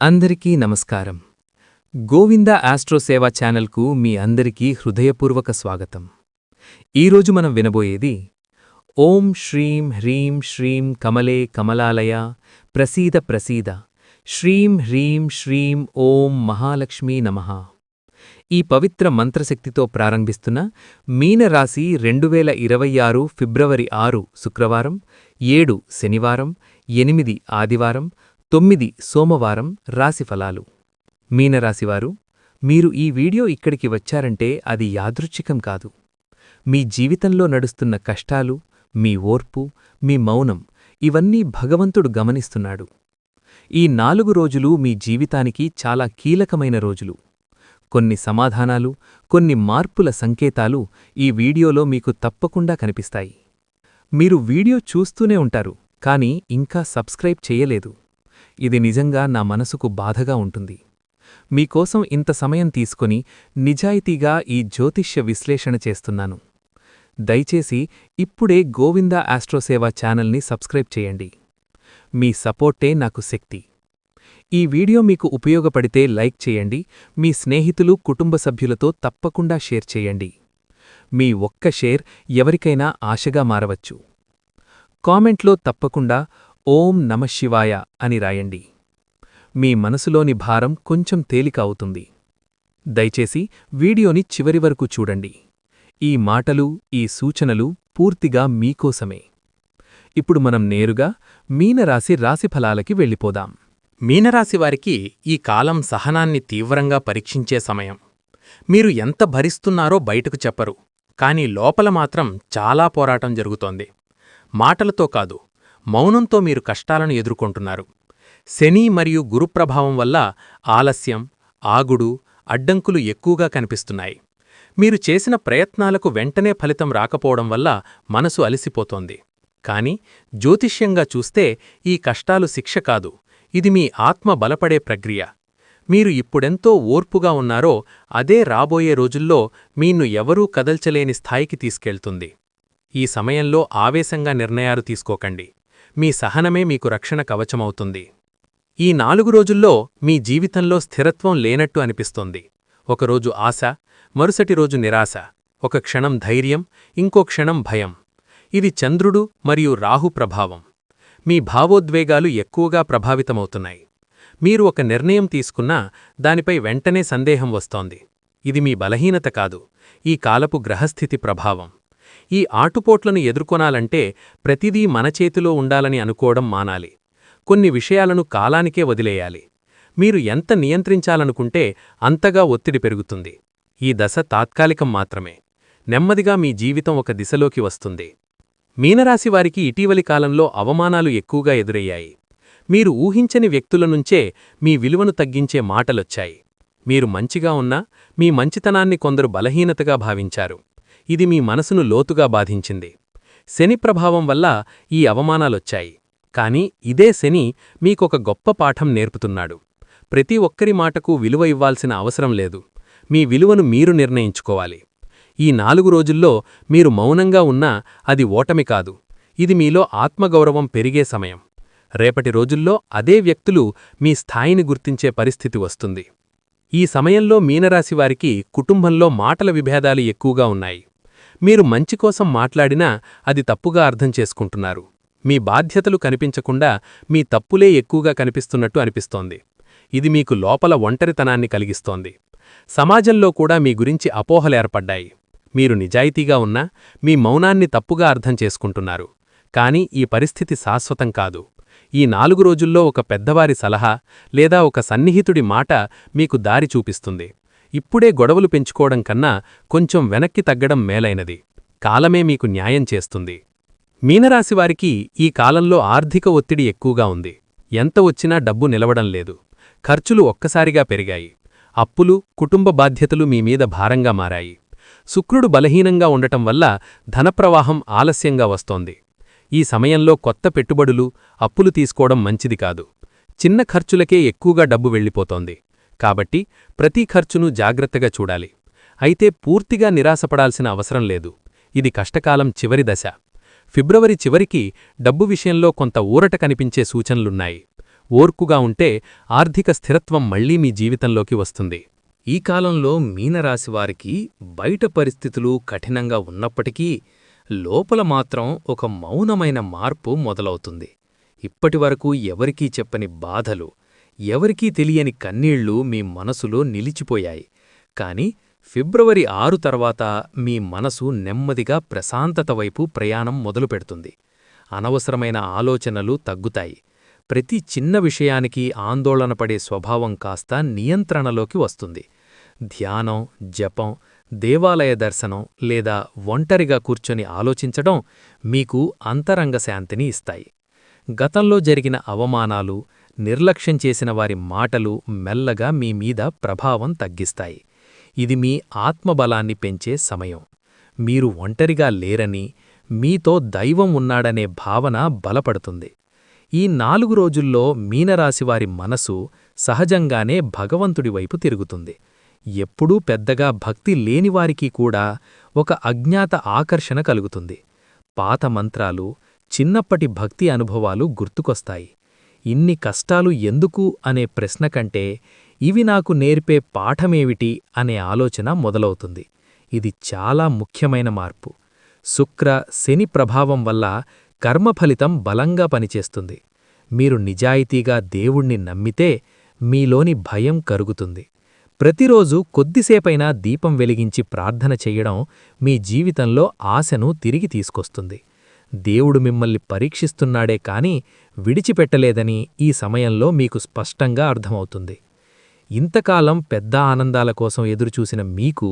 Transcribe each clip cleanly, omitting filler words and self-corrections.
అందరికీ నమస్కారం. గోవింద ఆస్ట్రోసేవ ఛానల్కు మీ అందరికీ హృదయపూర్వక స్వాగతం. ఈరోజు మనం వినబోయేది ఓం శ్రీం హ్రీం శ్రీం కమలే కమలాలయ ప్రసీద ప్రసీద శ్రీం హ్రీం శ్రీం ఓం మహాలక్ష్మీ నమః. ఈ పవిత్ర మంత్రశక్తితో ప్రారంభిస్తున్న మీనరాశి 2026 ఫిబ్రవరి 6 శుక్రవారం, 7 శనివారం, 8 ఆదివారం, 9 సోమవారం రాశిఫలాలు. మీనరాశివారు, మీరు ఈ వీడియో ఇక్కడికి వచ్చారంటే అది యాదృచ్ఛికం కాదు. మీ జీవితంలో నడుస్తున్న కష్టాలు, మీ ఓర్పు, మీ మౌనం ఇవన్నీ భగవంతుడు గమనిస్తున్నాడు. ఈ 4 రోజులు మీ జీవితానికి చాలా కీలకమైన రోజులు. కొన్ని సమాధానాలు, కొన్ని మార్పుల సంకేతాలు ఈ వీడియోలో మీకు తప్పకుండా కనిపిస్తాయి. మీరు వీడియో చూస్తూనే ఉంటారు, కానీ ఇంకా సబ్స్క్రైబ్ చేయలేదు. ఇది నిజంగా నా మనసుకు బాధగా ఉంటుంది. మీకోసం ఇంత సమయం తీసుకొని నిజాయితీగా ఈ జ్యోతిష్య విశ్లేషణ చేస్తున్నాను. దయచేసి ఇప్పుడే గోవింద ఆస్ట్రోసేవ ఛానల్ని సబ్స్క్రైబ్ చేయండి. మీ సపోర్టే నాకు శక్తి. ఈ వీడియో మీకు ఉపయోగపడితే లైక్ చేయండి. మీ స్నేహితులు, కుటుంబ సభ్యులతో తప్పకుండా షేర్ చేయండి. మీ ఒక్క షేర్ ఎవరికైనా ఆశగా మారవచ్చు. కామెంట్లో తప్పకుండా ఓం నమఃశివాయ అని రాయండి. మీ మనసులోని భారం కొంచెం తేలిక అవుతుంది. దయచేసి వీడియోని చివరి వరకు చూడండి. ఈ మాటలు, ఈ సూచనలు పూర్తిగా మీకోసమే. ఇప్పుడు మనం నేరుగా మీనరాశి రాశిఫలాలకి వెళ్ళిపోదాం. మీనరాశివారికి ఈ కాలం సహనాన్ని తీవ్రంగా పరీక్షించే సమయం. మీరు ఎంత భరిస్తున్నారో బయటకు చెప్పరు, కాని లోపల మాత్రం చాలా పోరాటం జరుగుతోంది. మాటలతో కాదు, మౌనంతో మీరు కష్టాలను ఎదుర్కొంటున్నారు. శని మరియు గురుప్రభావం వల్ల ఆలస్యం, ఆగుడు, అడ్డంకులు ఎక్కువగా కనిపిస్తున్నాయి. మీరు చేసిన ప్రయత్నాలకు వెంటనే ఫలితం రాకపోవడం వల్ల మనసు అలసిపోతోంది. కాని జ్యోతిష్యంగా చూస్తే ఈ కష్టాలు శిక్ష కాదు, ఇది మీ ఆత్మ బలపడే ప్రక్రియ. మీరు ఇప్పుడెంతో ఓర్పుగా ఉన్నారో అదే రాబోయే రోజుల్లో మీన్ను ఎవరూ కదల్చలేని స్థాయికి తీసుకెళ్తుంది. ఈ సమయంలో ఆవేశంగా నిర్ణయాలు తీసుకోకండి. మీ సహనమే మీకు రక్షణ కవచమవుతుంది. ఈ 4 రోజుల్లో మీ జీవితంలో స్థిరత్వం లేనట్టు అనిపిస్తోంది. ఒకరోజు ఆశ, మరుసటి రోజు నిరాశ, ఒక క్షణం ధైర్యం, ఇంకో క్షణం భయం. ఇది చంద్రుడు మరియు రాహు ప్రభావం. మీ భావోద్వేగాలు ఎక్కువగా ప్రభావితమవుతున్నాయి. మీరు ఒక నిర్ణయం తీసుకున్నా దానిపై వెంటనే సందేహం వస్తోంది. ఇది మీ బలహీనత కాదు, ఈ కాలపు గ్రహస్థితి ప్రభావం. ఈ ఆటుపోట్లను ఎదుర్కొనాలంటే ప్రతిదీ మన చేతిలో ఉండాలని అనుకోవడం మానాలి. కొన్ని విషయాలను కాలానికే వదిలేయాలి. మీరు ఎంత నియంత్రించాలనుకుంటే అంతగా ఒత్తిడి పెరుగుతుంది. ఈ దశ తాత్కాలికం మాత్రమే. నెమ్మదిగా మీ జీవితం ఒక దిశలోకి వస్తుంది. మీనరాశివారికి ఇటీవలి కాలంలో అవమానాలు ఎక్కువగా ఎదురయ్యాయి. మీరు ఊహించని వ్యక్తుల నుంచే మీ విలువను తగ్గించే మాటలొచ్చాయి. మీరు మంచిగా ఉన్నా మీ మంచితనాన్ని కొందరు బలహీనతగా భావించారు. ఇది మీ మనసును లోతుగా బాధించింది. శని ప్రభావం వల్ల ఈ అవమానాలొచ్చాయి. కాని ఇదే శని మీకొక గొప్ప పాఠం నేర్పుతున్నాడు. ప్రతి ఒక్కరి మాటకు విలువ ఇవ్వాల్సిన అవసరం లేదు. మీ విలువను మీరు నిర్ణయించుకోవాలి. ఈ 4 రోజుల్లో మీరు మౌనంగా ఉన్నా అది ఓటమి కాదు, ఇది మీలో ఆత్మగౌరవం పెరిగే సమయం. రేపటి రోజుల్లో అదే వ్యక్తులు మీ స్థాయిని గుర్తించే పరిస్థితి వస్తుంది. ఈ సమయంలో మీనరాశివారికి కుటుంబంలో మాటల విభేదాలు ఎక్కువగా ఉన్నాయి. మీరు మంచి కోసం మాట్లాడినా అది తప్పుగా అర్థం చేసుకుంటున్నారు. మీ బాధ్యతలు కనిపించకుండా మీ తప్పులే ఎక్కువగా కనిపిస్తున్నట్టు అనిపిస్తోంది. ఇది మీకు లోపల ఒంటరితనాన్ని కలిగిస్తోంది. సమాజంలో కూడా మీ గురించి అపోహలేర్పడ్డాయి. మీరు నిజాయితీగా ఉన్నా మీ మౌనాన్ని తప్పుగా అర్థం చేసుకుంటున్నారు. కాని ఈ పరిస్థితి శాశ్వతం కాదు. ఈ 4 రోజుల్లో ఒక పెద్దవారి సలహా లేదా ఒక సన్నిహితుడి మాట మీకు దారి చూపిస్తుంది. ఇప్పుడే గొడవలు పెంచుకోవడం కన్నా కొంచెం వెనక్కి తగ్గడం మేలైనది. కాలమే మీకు న్యాయం చేస్తుంది. మీనరాశివారికి ఈ కాలంలో ఆర్థిక ఒత్తిడి ఎక్కువగా ఉంది. ఎంత వచ్చినా డబ్బు నిలవడం లేదు. ఖర్చులు ఒక్కసారిగా పెరిగాయి. అప్పులు, కుటుంబ బాధ్యతలు మీ మీద భారంగా మారాయి. శుక్రుడు బలహీనంగా ఉండటం వల్ల ధనప్రవాహం ఆలస్యంగా వస్తోంది. ఈ సమయంలో కొత్త పెట్టుబడులు, అప్పులు తీసుకోవడం మంచిది కాదు. చిన్న ఖర్చులకే ఎక్కువగా డబ్బు వెళ్ళిపోతోంది. కాబట్టి ప్రతి ఖర్చును జాగ్రత్తగా చూడాలి. అయితే పూర్తిగా నిరాశపడాల్సిన అవసరం లేదు. ఇది కష్టకాలం చివరి దశ. ఫిబ్రవరి చివరికి డబ్బు విషయంలో కొంత ఊరట కనిపించే సూచనలున్నాయి. ఓర్పుగా ఉంటే ఆర్థిక స్థిరత్వం మళ్లీ మీ జీవితంలోకి వస్తుంది. ఈ కాలంలో మీనరాశివారికి బయట పరిస్థితులు కఠినంగా ఉన్నప్పటికీ లోపల మాత్రం ఒక మౌనమైన మార్పు మొదలవుతుంది. ఇప్పటివరకు ఎవరికీ చెప్పని బాధలు, ఎవరికీ తెలియని కన్నీళ్లు మీ మనసులో నిలిచిపోయాయి. కాని ఫిబ్రవరి 6 తర్వాత మీ మనసు నెమ్మదిగా ప్రశాంతత వైపు ప్రయాణం మొదలుపెడుతుంది. అనవసరమైన ఆలోచనలు తగ్గుతాయి. ప్రతి చిన్న విషయానికి ఆందోళనపడే స్వభావం కాస్త నియంత్రణలోకి వస్తుంది. ధ్యానం, జపం, దేవాలయ దర్శనం లేదా ఒంటరిగా కూర్చొని ఆలోచించడం మీకు అంతరంగ శాంతిని ఇస్తాయి. గతంలో జరిగిన అవమానాలు, నిర్లక్ష్యం చేసిన వారి మాటలు మెల్లగా మీ మీద ప్రభావం తగ్గిస్తాయి. ఇది మీ ఆత్మబలాన్ని పెంచే సమయం. మీరు ఒంటరిగా లేరని, మీతో దైవం ఉన్నాడనే భావన బలపడుతుంది. ఈ 4 రోజుల్లో మీనరాశివారి మనసు సహజంగానే భగవంతుడివైపు తిరుగుతుంది. ఎప్పుడూ పెద్దగా భక్తి లేనివారికి కూడా ఒక అజ్ఞాత ఆకర్షణ కలుగుతుంది. పాత మంత్రాలు, చిన్నప్పటి భక్తి అనుభవాలు గుర్తుకొస్తాయి. ఇన్ని కష్టాలు ఎందుకు అనే ప్రశ్న కంటే ఇవి నాకు నేర్పే పాఠమేమిటి అనే ఆలోచన మొదలవుతుంది. ఇది చాలా ముఖ్యమైన మార్పు. శుక్ర, శని ప్రభావం వల్ల కర్మఫలితం బలంగా పనిచేస్తుంది. మీరు నిజాయితీగా దేవుణ్ణి నమ్మితే మీలోని భయం కరుగుతుంది. ప్రతిరోజు కొద్దిసేపైనా దీపం వెలిగించి ప్రార్థన చెయ్యడం మీ జీవితంలో ఆశను తిరిగి తీసుకొస్తుంది. దేవుడు మిమ్మల్ని పరీక్షిస్తున్నాడే కాని విడిచిపెట్టలేదని ఈ సమయంలో మీకు స్పష్టంగా అర్థమవుతుంది. ఇంతకాలం పెద్ద ఆనందాల కోసం ఎదురుచూసిన మీకు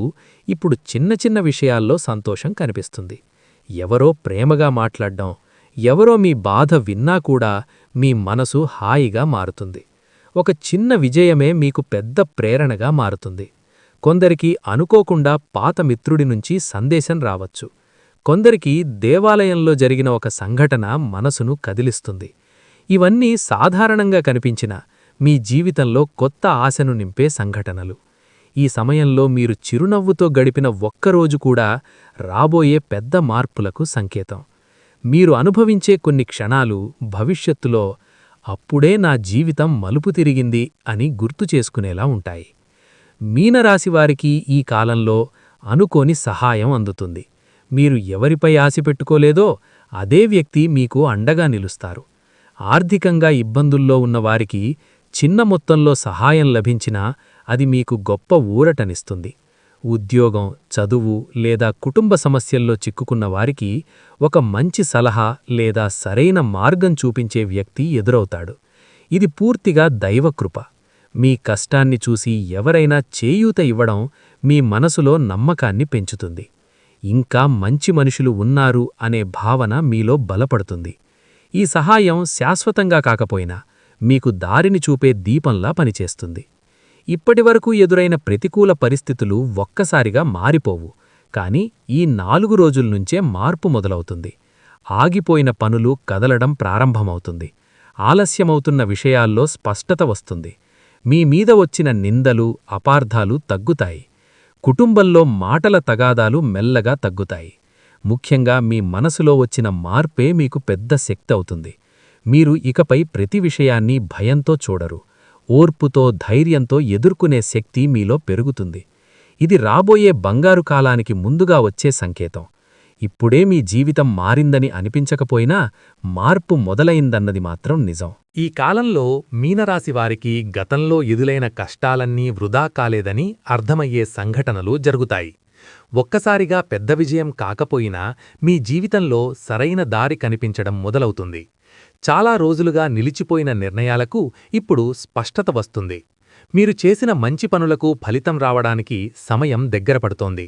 ఇప్పుడు చిన్న చిన్న విషయాల్లో సంతోషం కనిపిస్తుంది. ఎవరో ప్రేమగా మాట్లాడ్డం, ఎవరో మీ బాధ విన్నా కూడా మీ మనసు హాయిగా మారుతుంది. ఒక చిన్న విజయమే మీకు పెద్ద ప్రేరణగా మారుతుంది. కొందరికి అనుకోకుండా పాత మిత్రుడి నుంచి సందేశం రావచ్చు. కొందరికి దేవాలయంలో జరిగిన ఒక సంఘటన మనసును కదిలిస్తుంది. ఇవన్నీ సాధారణంగా కనిపించిన మీ జీవితంలో కొత్త ఆశను నింపే సంఘటనలు. ఈ సమయంలో మీరు చిరునవ్వుతో గడిపిన ఒక్కరోజు కూడా రాబోయే పెద్ద మార్పులకు సంకేతం. మీరు అనుభవించే కొన్ని క్షణాలు భవిష్యత్తులో అప్పుడే నా జీవితం మలుపు తిరిగింది అని గుర్తు చేసుకునేలా ఉంటాయి. మీనరాశివారికి ఈ కాలంలో అనుకోని సహాయం అందుతుంది. మీరు ఎవరిపై ఆశ పెట్టుకోలేదో అదే వ్యక్తి మీకు అండగా నిలుస్తారు. ఆర్థికంగా ఇబ్బందుల్లో ఉన్నవారికి చిన్న మొత్తంలో సహాయం లభించినా అది మీకు గొప్ప ఊరటనిస్తుంది. ఉద్యోగం, చదువు లేదా కుటుంబ సమస్యల్లో చిక్కుకున్న వారికి ఒక మంచి సలహా లేదా సరైన మార్గం చూపించే వ్యక్తి ఎదురవుతాడు. ఇది పూర్తిగా దైవకృప. మీ కష్టాన్ని చూసి ఎవరైనా చేయూత ఇవ్వడం మీ మనసులో నమ్మకాన్ని పెంచుతుంది. ఇంకా మంచి మనుషులు ఉన్నారు అనే భావన మీలో బలపడుతుంది. ఈ సహాయం శాశ్వతంగా కాకపోయినా మీకు దారిని చూపే దీపంలా పనిచేస్తుంది. ఇప్పటివరకు ఎదురైన ప్రతికూల పరిస్థితులు ఒక్కసారిగా మారిపోవు. కాని ఈ 4 రోజుల్నుంచే మార్పు మొదలవుతుంది. ఆగిపోయిన పనులు కదలడం ప్రారంభమవుతుంది. ఆలస్యమవుతున్న విషయాల్లో స్పష్టత వస్తుంది. మీ మీద వచ్చిన నిందలు, అపార్థాలు తగ్గుతాయి. కుటుంబంలో మాటల తగాదాలు మెల్లగా తగ్గుతాయి. ముఖ్యంగా మీ మనసులో వచ్చిన మార్పే మీకు పెద్ద శక్తి అవుతుంది. మీరు ఇకపై ప్రతి విషయాన్ని భయంతో చూడరు. ఓర్పుతో, ధైర్యంతో ఎదుర్కొనే శక్తి మీలో పెరుగుతుంది. ఇది రాబోయే బంగారు కాలానికి ముందుగా వచ్చే సంకేతం. ఇప్పుడే మీ జీవితం మారిందని అనిపించకపోయినా మార్పు మొదలైందన్నది మాత్రం నిజం. ఈ కాలంలో మీనరాశివారికి గతంలో ఎదులైన కష్టాలన్నీ వృధా కాలేదని అర్థమయ్యే సంఘటనలు జరుగుతాయి. ఒక్కసారిగా పెద్ద విజయం కాకపోయినా మీ జీవితంలో సరైన దారి కనిపించడం మొదలవుతుంది. చాలా రోజులుగా నిలిచిపోయిన నిర్ణయాలకు ఇప్పుడు స్పష్టత వస్తుంది. మీరు చేసిన మంచి పనులకు ఫలితం రావడానికి సమయం దగ్గరపడుతోంది.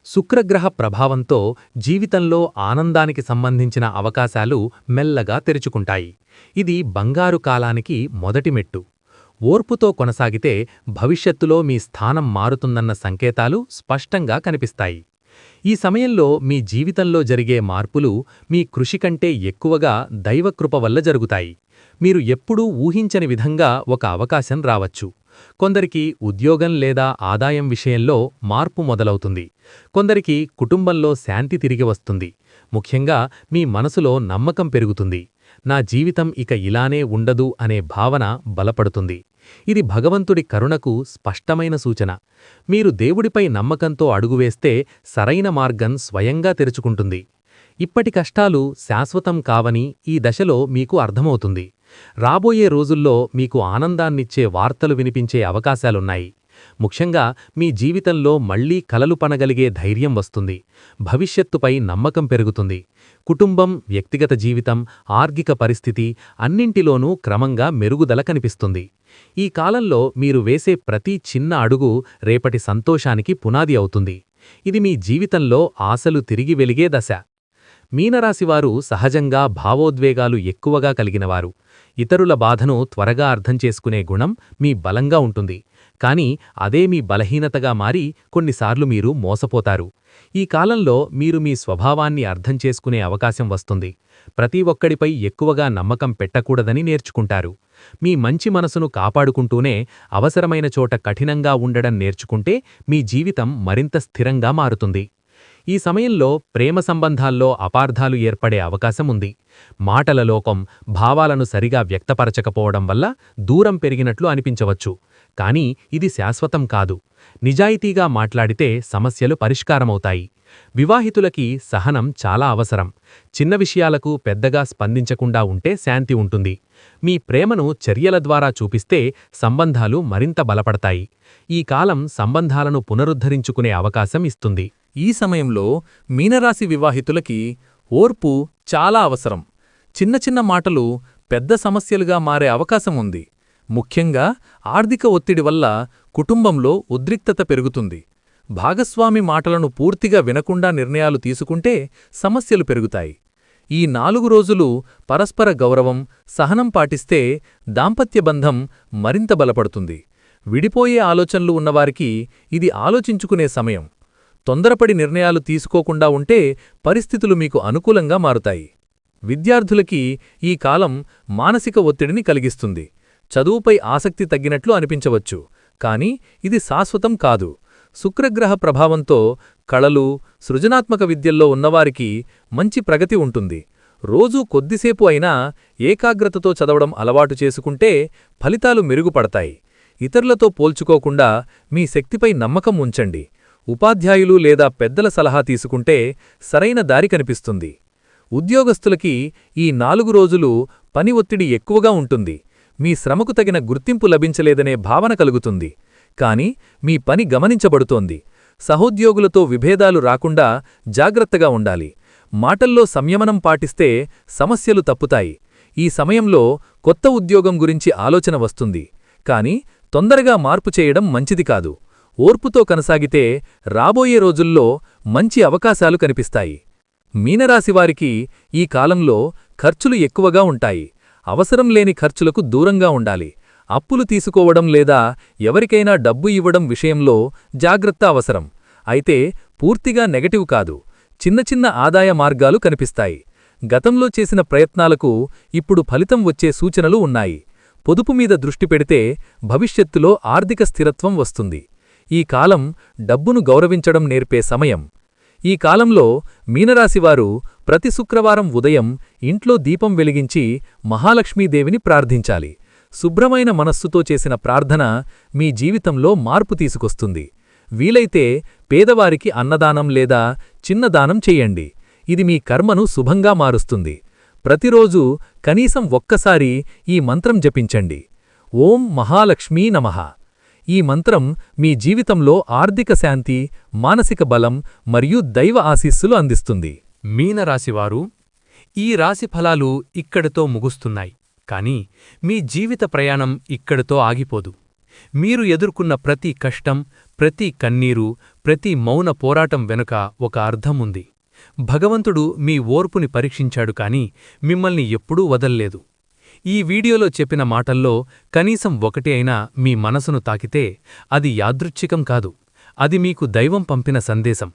శుక్రగ్రహ ప్రభావంతో జీవితంలో ఆనందానికి సంబంధించిన అవకాశాలు మెల్లగా తెరుచుకుంటాయి. ఇది బంగారు కాలానికి మొదటి మెట్టు. ఓర్పుతో కొనసాగితే భవిష్యత్తులో మీ స్థానం మారుతుందన్న సంకేతాలు స్పష్టంగా కనిపిస్తాయి. ఈ సమయంలో మీ జీవితంలో జరిగే మార్పులు మీ కృషి కంటే ఎక్కువగా దైవకృప వల్ల జరుగుతాయి. మీరు ఎప్పుడూ ఊహించని విధంగా ఒక అవకాశం రావచ్చు. కొందరికి ఉద్యోగం లేదా ఆదాయం విషయంలో మార్పు మొదలవుతుంది. కొందరికి కుటుంబంలో శాంతి తిరిగి వస్తుంది. ముఖ్యంగా మీ మనసులో నమ్మకం పెరుగుతుంది. నా జీవితం ఇక ఇలానే ఉండదు అనే భావన బలపడుతుంది. ఇది భగవంతుడి కరుణకు స్పష్టమైన సూచన. మీరు దేవుడిపై నమ్మకంతో అడుగువేస్తే సరైన మార్గం స్వయంగా తెరుచుకుంటుంది. ఇప్పటి కష్టాలు శాశ్వతం కావని ఈ దశలో మీకు అర్థమవుతుంది. రాబోయే రోజుల్లో మీకు ఆనందాన్నిచ్చే వార్తలు వినిపించే అవకాశాలున్నాయి. ముఖ్యంగా మీ జీవితంలో మళ్లీ కలలు పనగలిగే ధైర్యం వస్తుంది. భవిష్యత్తుపై నమ్మకం పెరుగుతుంది. కుటుంబం, వ్యక్తిగత జీవితం, ఆర్థిక పరిస్థితి అన్నింటిలోనూ క్రమంగా మెరుగుదల కనిపిస్తుంది. ఈ కాలంలో మీరు వేసే ప్రతి చిన్న అడుగు రేపటి సంతోషానికి పునాది అవుతుంది. ఇది మీ జీవితంలో ఆశలు తిరిగి వెలిగే దశ. మీనరాశివారు సహజంగా భావోద్వేగాలు ఎక్కువగా కలిగినవారు. ఇతరుల బాధను త్వరగా అర్థం చేసుకునే గుణం మీ బలంగా ఉంటుంది. కానీ అదే మీ బలహీనతగా మారి కొన్నిసార్లు మీరు మోసపోతారు. ఈ కాలంలో మీరు మీ స్వభావాన్ని అర్థం చేసుకునే అవకాశం వస్తుంది. ప్రతి ఒక్కడిపై ఎక్కువగా నమ్మకం పెట్టకూడదని నేర్చుకుంటారు. మీ మంచి మనసును కాపాడుకుంటూనే అవసరమైన చోట కఠినంగా ఉండడం నేర్చుకుంటే మీ జీవితం మరింత స్థిరంగా మారుతుంది. ఈ సమయంలో ప్రేమ సంబంధాల్లో అపార్థాలు ఏర్పడే అవకాశం ఉంది. మాటల లోకం, భావాలను సరిగా వ్యక్తపరచకపోవడం వల్ల దూరం పెరిగినట్లు అనిపించవచ్చు. కానీ ఇది శాశ్వతం కాదు. నిజాయితీగా మాట్లాడితే సమస్యలు పరిష్కారమవుతాయి. వివాహితులకి సహనం చాలా అవసరం. చిన్న విషయాలకు పెద్దగా స్పందించకుండా ఉంటే శాంతి ఉంటుంది. మీ ప్రేమను చర్యల ద్వారా చూపిస్తే సంబంధాలు మరింత బలపడతాయి. ఈ కాలం సంబంధాలను పునరుద్ధరించుకునే అవకాశం ఇస్తుంది. ఈ సమయంలో మీనరాశి వివాహితులకి ఓర్పు చాలా అవసరం. చిన్న చిన్న మాటలు పెద్ద సమస్యలుగా మారే అవకాశం ఉంది. ముఖ్యంగా ఆర్థిక ఒత్తిడి వల్ల కుటుంబంలో ఉద్రిక్తత పెరుగుతుంది. భాగస్వామి మాటలను పూర్తిగా వినకుండా నిర్ణయాలు తీసుకుంటే సమస్యలు పెరుగుతాయి. ఈ 4 రోజులు పరస్పర గౌరవం, సహనం పాటిస్తే దాంపత్య బంధం మరింత బలపడుతుంది. విడిపోయే ఆలోచనలు ఉన్నవారికి ఇది ఆలోచించుకునే సమయం. తొందరపడి నిర్ణయాలు తీసుకోకుండా ఉంటే పరిస్థితులు మీకు అనుకూలంగా మారుతాయి. విద్యార్థులకి ఈ కాలం మానసిక ఒత్తిడిని కలిగిస్తుంది. చదువుపై ఆసక్తి తగ్గినట్లు అనిపించవచ్చు, కానీ ఇది శాశ్వతం కాదు. శుక్రగ్రహ ప్రభావంతో కళలు, సృజనాత్మక విద్యల్లో ఉన్నవారికి మంచి ప్రగతి ఉంటుంది. రోజూ కొద్దిసేపు అయినా ఏకాగ్రతతో చదవడం అలవాటు చేసుకుంటే ఫలితాలు మెరుగుపడతాయి. ఇతరులతో పోల్చుకోకుండా మీ శక్తిపై నమ్మకం ఉంచండి. ఉపాధ్యాయులు లేదా పెద్దల సలహా తీసుకుంటే సరైన దారి కనిపిస్తుంది. ఉద్యోగస్తులకి ఈ 4 రోజులు పని ఒత్తిడి ఎక్కువగా ఉంటుంది. మీ శ్రమకు తగిన గుర్తింపు లభించలేదనే భావన కలుగుతుంది. కాని మీ పని గమనించబడుతోంది. సహోద్యోగులతో విభేదాలు రాకుండా జాగ్రత్తగా ఉండాలి. మాటల్లో సంయమనం పాటిస్తే సమస్యలు తప్పుతాయి. ఈ సమయంలో కొత్త ఉద్యోగం గురించి ఆలోచన వస్తుంది. కాని తొందరగా మార్పు చేయడం మంచిది కాదు. ఓర్పుతో కొనసాగితే రాబోయే రోజుల్లో మంచి అవకాశాలు కనిపిస్తాయి. మీనరాశివారికి ఈ కాలంలో ఖర్చులు ఎక్కువగా ఉంటాయి. అవసరం లేని ఖర్చులకు దూరంగా ఉండాలి. అప్పులు తీసుకోవడం లేదా ఎవరికైనా డబ్బు ఇవ్వడం విషయంలో జాగ్రత్త అవసరం. అయితే పూర్తిగా నెగటివ్ కాదు. చిన్న చిన్న ఆదాయ మార్గాలు కనిపిస్తాయి. గతంలో చేసిన ప్రయత్నాలకు ఇప్పుడు ఫలితం వచ్చే సూచనలు ఉన్నాయి. పొదుపు మీద దృష్టి పెడితే భవిష్యత్తులో ఆర్థిక స్థిరత్వం వస్తుంది. ఈ కాలం డబ్బును గౌరవించడం నేర్పే సమయం. ఈ కాలంలో మీనరాశివారు ప్రతి శుక్రవారం ఉదయం ఇంట్లో దీపం వెలిగించి మహాలక్ష్మీదేవిని ప్రార్థించాలి. శుభ్రమైన మనస్సుతో చేసిన ప్రార్థన మీ జీవితంలో మార్పు తీసుకొస్తుంది. వీలైతే పేదవారికి అన్నదానం లేదా చిన్నదానం చెయ్యండి. ఇది మీ కర్మను శుభంగా మారుస్తుంది. ప్రతిరోజూ కనీసం ఒక్కసారి ఈ మంత్రం జపించండి. ఓం మహాలక్ష్మీ నమః. ఈ మంత్రం మీ జీవితంలో ఆర్థిక శాంతి, మానసిక బలం మరియు దైవ ఆశీస్సులు అందిస్తుంది. మీనరాశివారు, ఈ రాశి ఫలాలు ఇక్కడితో ముగుస్తున్నాయి. కానీ మీ జీవిత ప్రయాణం ఇక్కడితో ఆగిపోదు. మీరు ఎదుర్కొన్న ప్రతి కష్టం, ప్రతి కన్నీరు, ప్రతి మౌన పోరాటం వెనుక ఒక అర్థం ఉంది. భగవంతుడు మీ ఓర్పుని పరీక్షించాడు, కానీ మిమ్మల్ని ఎప్పుడూ వదల్లేదు. ఈ వీడియోలో చెప్పిన మాటల్లో కనీసం ఒకటి అయినా మీ మనసును తాకితే అది యాదృచ్ఛికం కాదు. అది మీకు దైవం పంపిన సందేశం.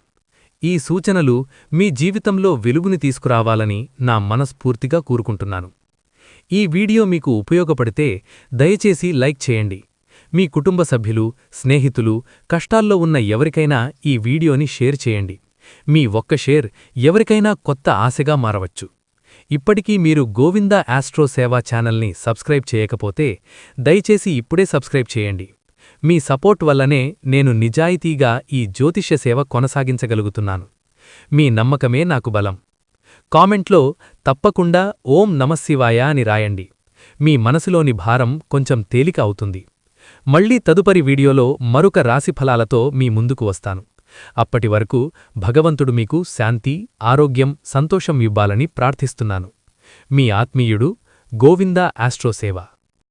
ఈ సూచనలు మీ జీవితంలో వెలుగుని తీసుకురావాలని నా మనస్ఫూర్తిగా కోరుకుంటున్నాను. ఈ వీడియో మీకు ఉపయోగపడితే దయచేసి లైక్ చేయండి. మీ కుటుంబ సభ్యులు, స్నేహితులు, కష్టాల్లో ఉన్న ఎవరికైనా ఈ వీడియోని షేర్ చేయండి. మీ ఒక్క షేర్ ఎవరికైనా కొత్త ఆశగా మారవచ్చు. ఇప్పటికీ మీరు గోవింద ఆస్ట్రో సేవా ఛానల్ని సబ్స్క్రైబ్ చేయకపోతే దయచేసి ఇప్పుడే సబ్స్క్రైబ్ చేయండి. మీ సపోర్ట్ వల్లనే నేను నిజాయితీగా ఈ జ్యోతిష్య సేవ కొనసాగించగలుగుతున్నాను. మీ నమ్మకమే నాకు బలం. కామెంట్లో తప్పకుండా ఓం నమఃశివాయ అని రాయండి. మీ మనసులోని భారం కొంచెం తేలిక అవుతుంది. మళ్ళీ తదుపరి వీడియోలో మరొక రాశిఫలాలతో మీ ముందుకు వస్తాను. అప్పటి వరకు భగవంతుడు మీకు శాంతి, ఆరోగ్యం, సంతోషం ఇవ్వాలని ప్రార్థిస్తున్నాను. మీ ఆత్మీయుడు గోవింద ఆస్ట్రో సేవ.